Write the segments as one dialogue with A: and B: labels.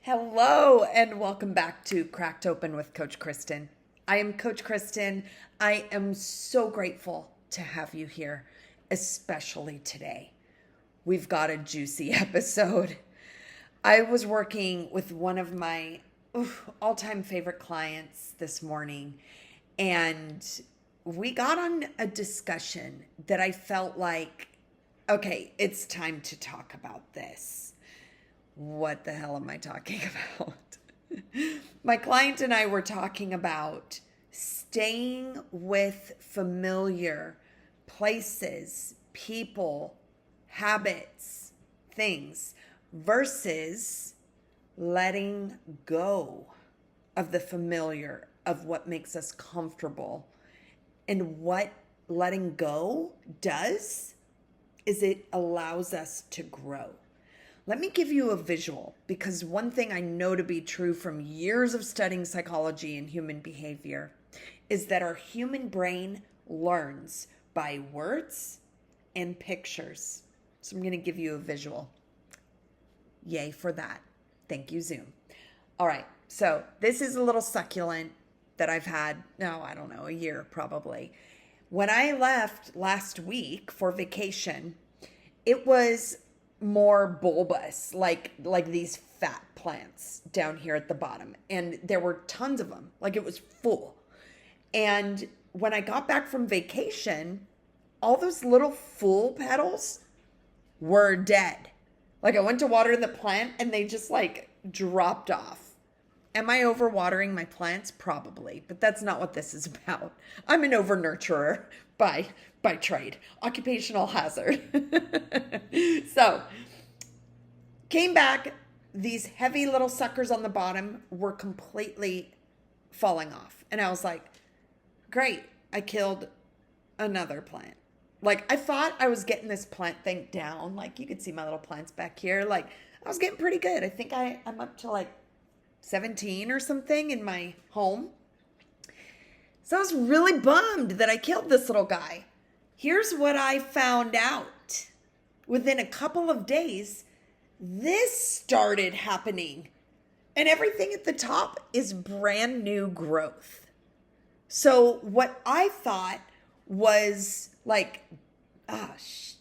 A: Hello and welcome back to Cracked Open with Coach Kristin. I am Coach Kristin. I am so grateful to have you here, especially today. We've got a juicy episode. I was working with one of my all-time favorite clients this morning, and we got on a discussion that I felt like, okay, it's time to talk about this. What the hell am I talking about? My client and I were talking about staying with familiar places, people, habits, things versus letting go of the familiar, of what makes us comfortable. And what letting go does is it allows us to grow. Let me give you a visual, because one thing I know to be true from years of studying psychology and human behavior is that our human brain learns by words and pictures. So I'm going to give you a visual. Yay for that. Thank you, Zoom. All right, so this is a little succulent that I've had, a year probably. When I left last week for vacation, it was more bulbous, like these fat plants down here at the bottom. And there were tons of them, like it was full. And when I got back from vacation, all those little full petals were dead. Like I went to water the plant and they just like dropped off. Am I overwatering my plants? Probably, but that's not what this is about. I'm an over-nurturer by trade, occupational hazard. So, came back, these heavy little suckers on the bottom were completely falling off. And I was like, great, I killed another plant. Like I thought I was getting this plant thing down. Like you could see my little plants back here. Like I was getting pretty good. I think I'm up to like 17 or something in my home. So I was really bummed that I killed this little guy. Here's what I found out. Within a couple of days, this started happening. And everything at the top is brand new growth. So what I thought was like,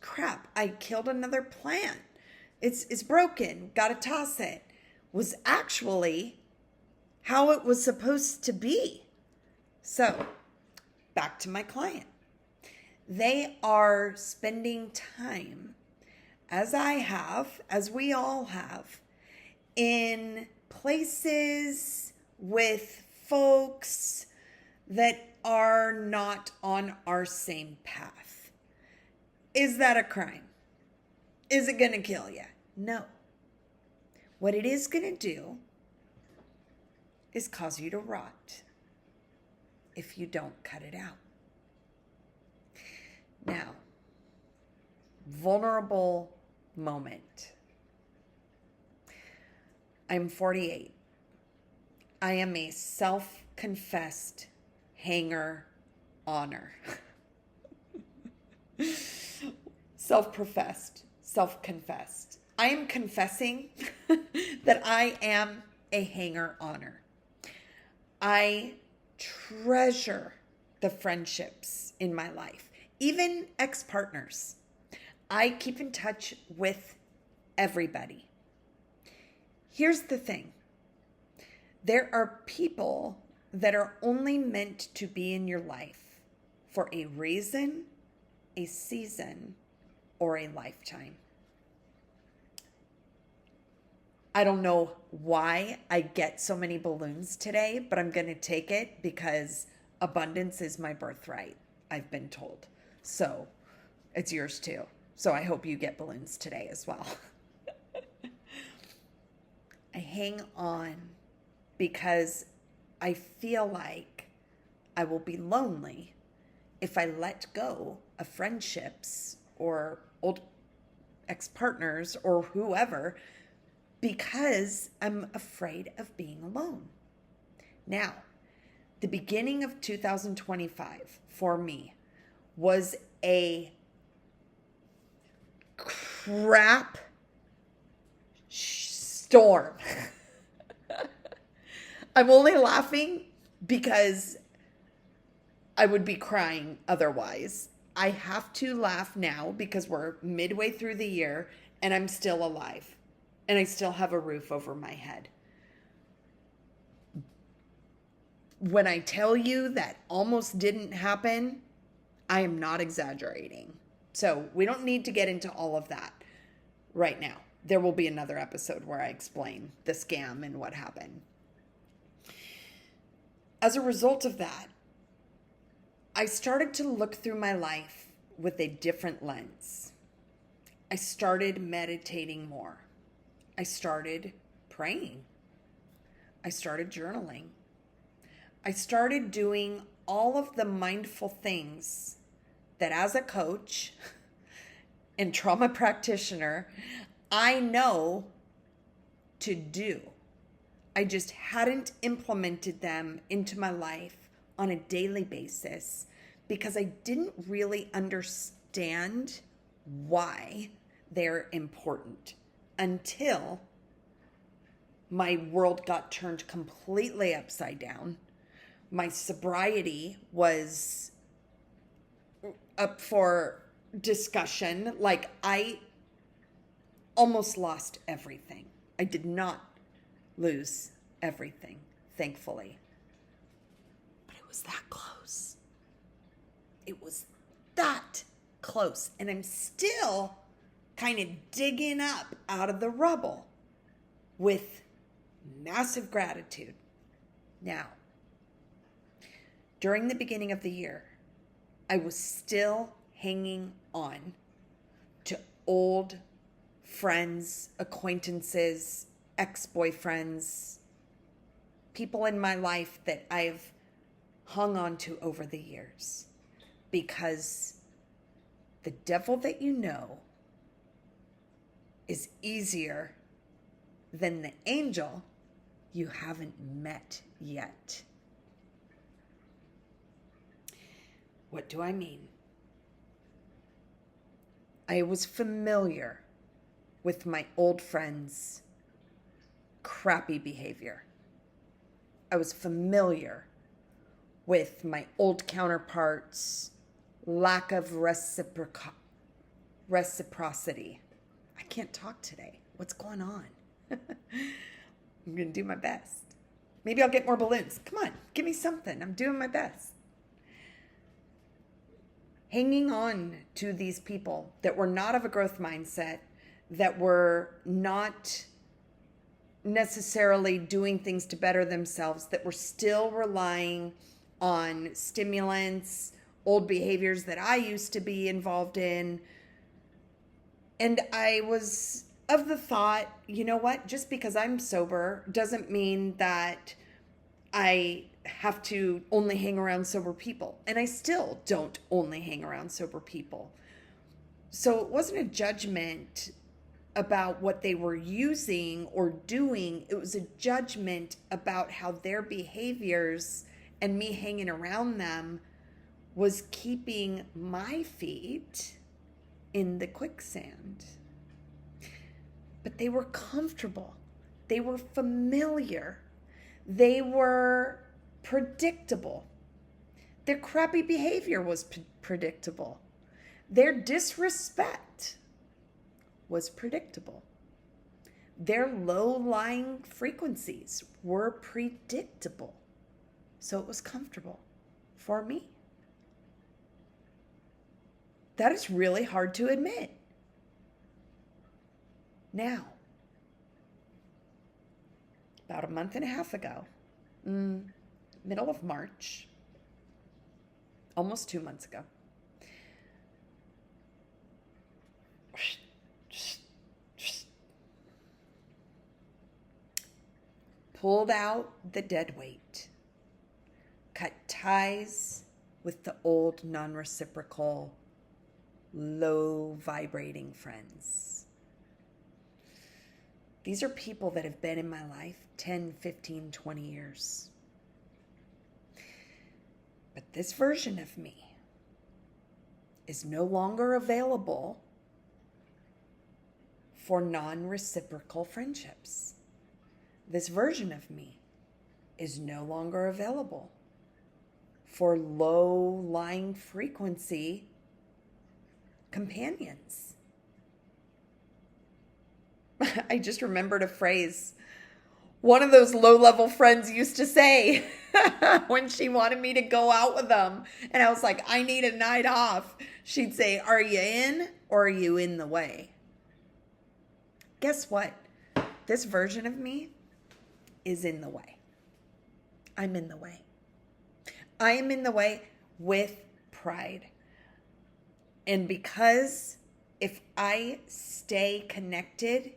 A: crap, I killed another plant. It's broken, gotta toss it, was actually how it was supposed to be. So, back to my client. They are spending time, as I have, as we all have, in places with folks that are not on our same path. Is that a crime? Is it going to kill you? No. What it is going to do is cause you to rot if you don't cut it out. Now, vulnerable moment. I'm 48. I am a self-confessed hanger-oner. Self-professed, self-confessed. I am confessing that I am a hanger-oner. I treasure the friendships in my life, even ex-partners. I keep in touch with everybody. Here's the thing. There are people that are only meant to be in your life for a reason, a season, or a lifetime. I don't know why I get so many balloons today, but I'm going to take it because abundance is my birthright, I've been told. So it's yours too. So I hope you get balloons today as well. I hang on because I feel like I will be lonely if I let go of friendships or old ex-partners or whoever, because I'm afraid of being alone. Now, the beginning of 2025 for me was a crap storm. I'm only laughing because I would be crying otherwise. I have to laugh now because we're midway through the year and I'm still alive and I still have a roof over my head. When I tell you that almost didn't happen, I am not exaggerating. So we don't need to get into all of that right now. There will be another episode where I explain the scam and what happened. As a result of that, I started to look through my life with a different lens. I started meditating more. I started praying. I started journaling. I started doing all of the mindful things that as a coach and trauma practitioner, I know to do. I just hadn't implemented them into my life on a daily basis because I didn't really understand why they're important until my world got turned completely upside down. My sobriety was up for discussion. Like, I almost lost everything. I did not lose everything, thankfully. But it was that close. It was that close. And I'm still kind of digging up out of the rubble with massive gratitude. Now, during the beginning of the year, I was still hanging on to old friends, acquaintances, ex-boyfriends, people in my life that I've hung on to over the years, because the devil that you know is easier than the angel you haven't met yet. What do I mean? I was familiar with my old friends' crappy behavior. I was familiar with my old counterparts' lack of reciprocity. I can't talk today. What's going on? I'm going to do my best. Maybe I'll get more balloons. Come on, give me something. I'm doing my best. Hanging on to these people that were not of a growth mindset, that were not necessarily doing things to better themselves, that were still relying on stimulants, old behaviors that I used to be involved in. And I was of the thought, you know what, just because I'm sober doesn't mean that I have to only hang around sober people. And I still don't only hang around sober people. So it wasn't a judgment about what they were using or doing. It was a judgment about how their behaviors and me hanging around them was keeping my feet in the quicksand. But they were comfortable. They were familiar. They were predictable. Their crappy behavior was predictable. Their disrespect was predictable. Their low-lying frequencies were predictable. So it was comfortable for me. That is really hard to admit. Now, about a month and a half ago, middle of March, almost 2 months ago, pulled out the deadweight, cut ties with the old non-reciprocal, low-vibrating friends. These are people that have been in my life 10, 15, 20 years. But this version of me is no longer available for non-reciprocal friendships. This version of me is no longer available for low-lying frequency companions. I just remembered a phrase one of those low-level friends used to say when she wanted me to go out with them. And I was like, I need a night off. She'd say, are you in or are you in the way? Guess what? This version of me is in the way. I'm in the way. I am in the way with pride. And because if I stay connected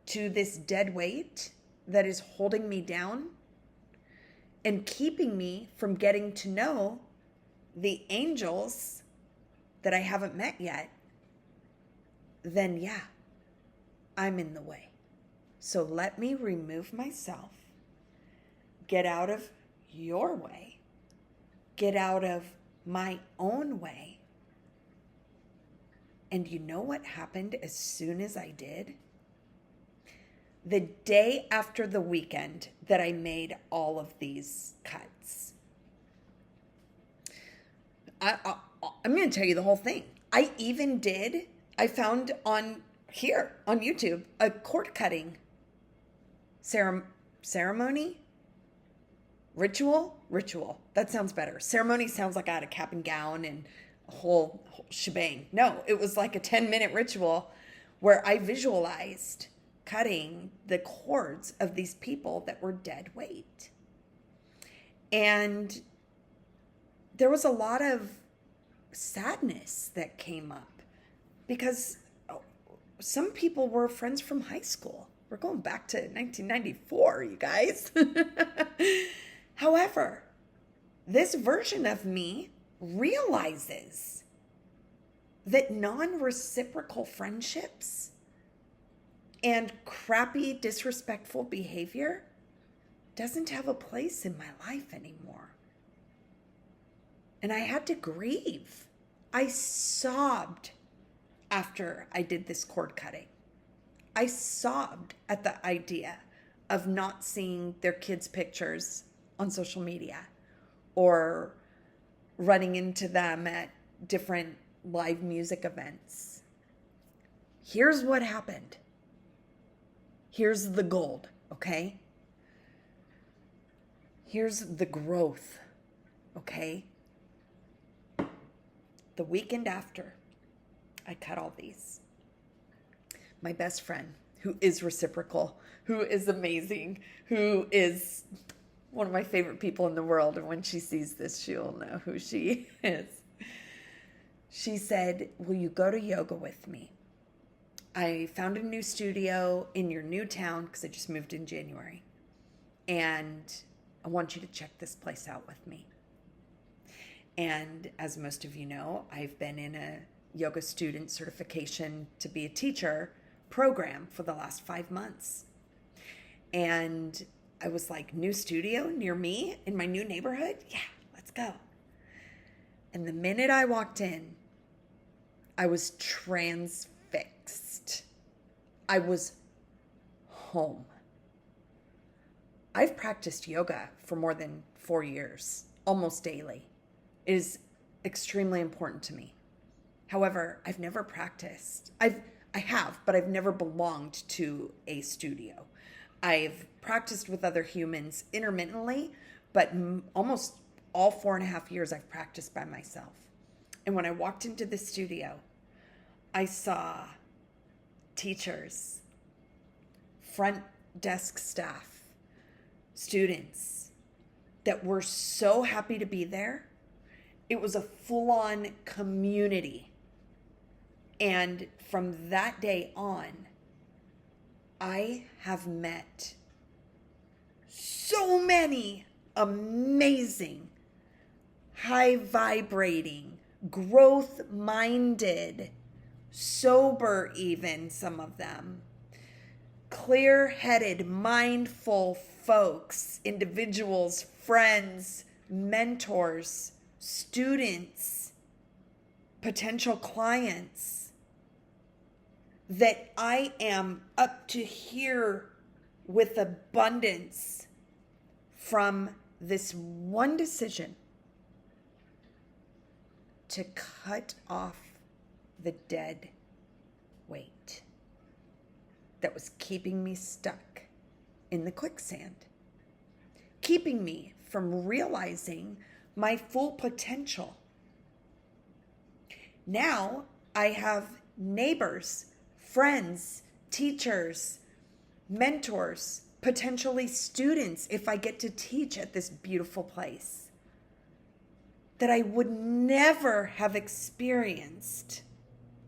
A: to this dead weight that is holding me down and keeping me from getting to know the angels that I haven't met yet, then yeah, I'm in the way. So let me remove myself, get out of your way, get out of my own way. And you know what happened as soon as I did? The day after the weekend that I made all of these cuts, I'm going to tell you the whole thing. I found on YouTube, a cord cutting ceremony, ritual. That sounds better. Ceremony sounds like I had a cap and gown and a whole shebang. No, it was like a 10-minute ritual where I visualized cutting the cords of these people that were dead weight. And there was a lot of sadness that came up because some people were friends from high school. We're going back to 1994, you guys. However, this version of me realizes that non-reciprocal friendships and crappy, disrespectful behavior doesn't have a place in my life anymore. And I had to grieve. I sobbed after I did this cord cutting. I sobbed at the idea of not seeing their kids' pictures on social media or running into them at different live music events. Here's what happened. Here's the gold, okay? Here's the growth, okay? The weekend after I cut all these, my best friend, who is reciprocal, who is amazing, who is one of my favorite people in the world, and when she sees this, she'll know who she is. She said, will you go to yoga with me? I found a new studio in your new town because I just moved in January. And I want you to check this place out with me. And as most of you know, I've been in a yoga student certification to be a teacher program for the last 5 months. And I was like, new studio near me in my new neighborhood? Yeah, let's go. And the minute I walked in, I was transfixed. I was home. I've practiced yoga for more than 4 years, almost daily. It is extremely important to me. However, I've never practiced. I have, but I've never belonged to a studio. I've practiced with other humans intermittently, but almost all 4.5 years I've practiced by myself. And when I walked into the studio, I saw teachers, front desk staff, students that were so happy to be there. It was a full-on community. And from that day on, I have met so many amazing, high-vibrating, growth-minded, sober even, some of them, clear-headed, mindful folks, individuals, friends, mentors, students, potential clients, that I am up to here with abundance from this one decision to cut off the dead weight that was keeping me stuck in the quicksand, keeping me from realizing my full potential. Now I have neighbors, friends, teachers, mentors, potentially students if I get to teach at this beautiful place, that I would never have experienced,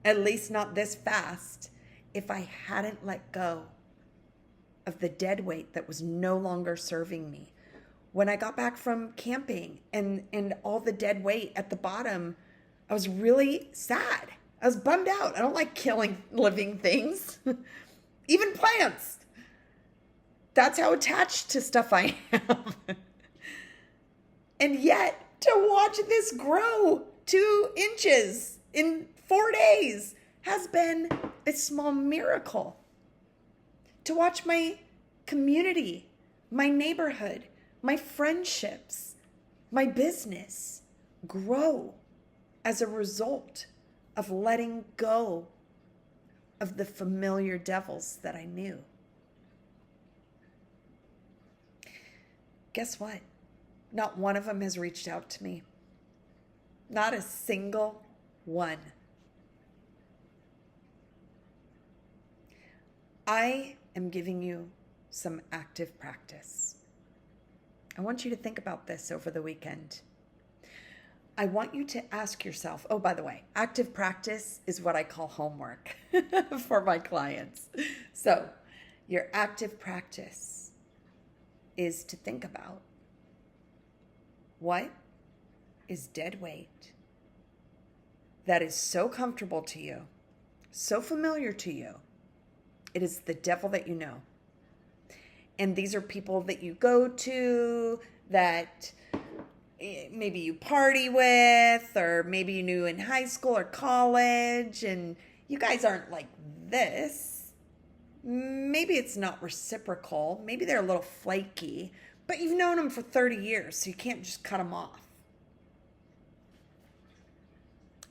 A: at least not this fast, if I hadn't let go of the dead weight that was no longer serving me. When I got back from camping and all the dead weight at the bottom, I was really sad. I was bummed out. I don't like killing living things, even plants. That's how attached to stuff I am. And yet, to watch this grow 2 inches in 4 days has been a small miracle. To watch my community, my neighborhood, my friendships, my business grow as a result of letting go of the familiar devils that I knew. Guess what? Not one of them has reached out to me. Not a single one. I am giving you some active practice. I want you to think about this over the weekend. I want you to ask yourself, oh, by the way, active practice is what I call homework for my clients. So your active practice is to think about, what is dead weight that is so comfortable to you, so familiar to you? It is the devil that you know. And these are people that you go to, that maybe you party with, or maybe you knew in high school or college, and you guys aren't like this. Maybe it's not reciprocal. Maybe they're a little flaky, but you've known them for 30 years, so you can't just cut them off.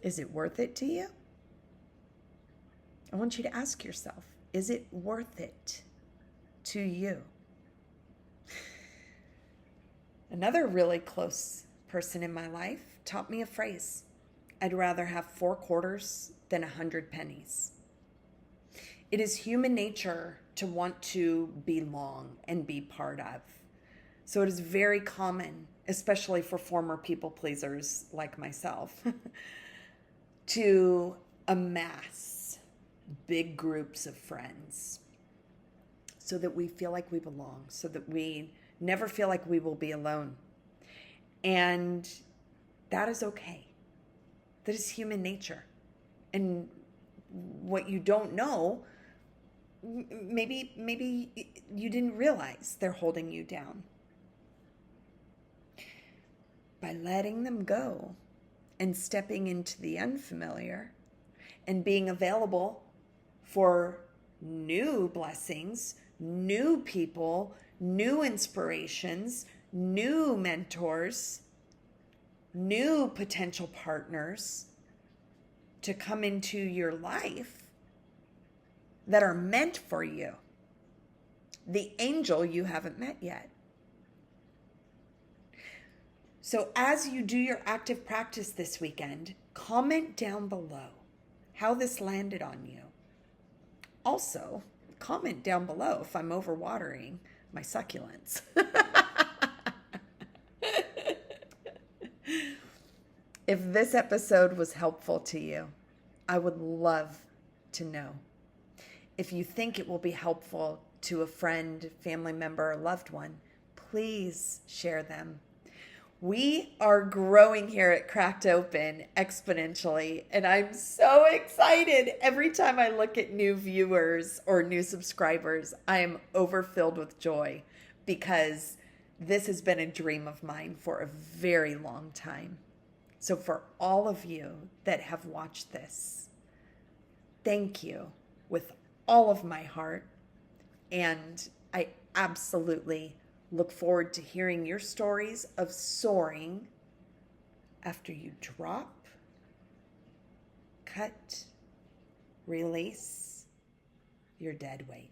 A: Is it worth it to you? I want you to ask yourself, is it worth it to you? Another really close person in my life taught me a phrase. I'd rather have 4 quarters than 100 pennies. It is human nature to want to belong and be part of. So it is very common, especially for former people pleasers like myself, to amass big groups of friends so that we feel like we belong, so that we never feel like we will be alone. And that is okay. That is human nature. And what you don't know, maybe you didn't realize they're holding you down. By letting them go and stepping into the unfamiliar and being available for new blessings, new people, new inspirations, new mentors, new potential partners to come into your life that are meant for you. The angel you haven't met yet. So as you do your active practice this weekend, comment down below how this landed on you. Also, comment down below if I'm overwatering my succulents. If this episode was helpful to you, I would love to know. If you think it will be helpful to a friend, family member, or loved one, please share them. We are growing here at Cracked Open exponentially, and I'm so excited. Every time I look at new viewers or new subscribers, I am overfilled with joy because this has been a dream of mine for a very long time. So for all of you that have watched this, thank you with all of my heart, and I absolutely Look forward to hearing your stories of soaring after you drop, cut, release your dead weight.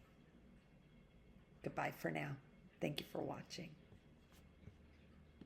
A: Goodbye for now. Thank you for watching.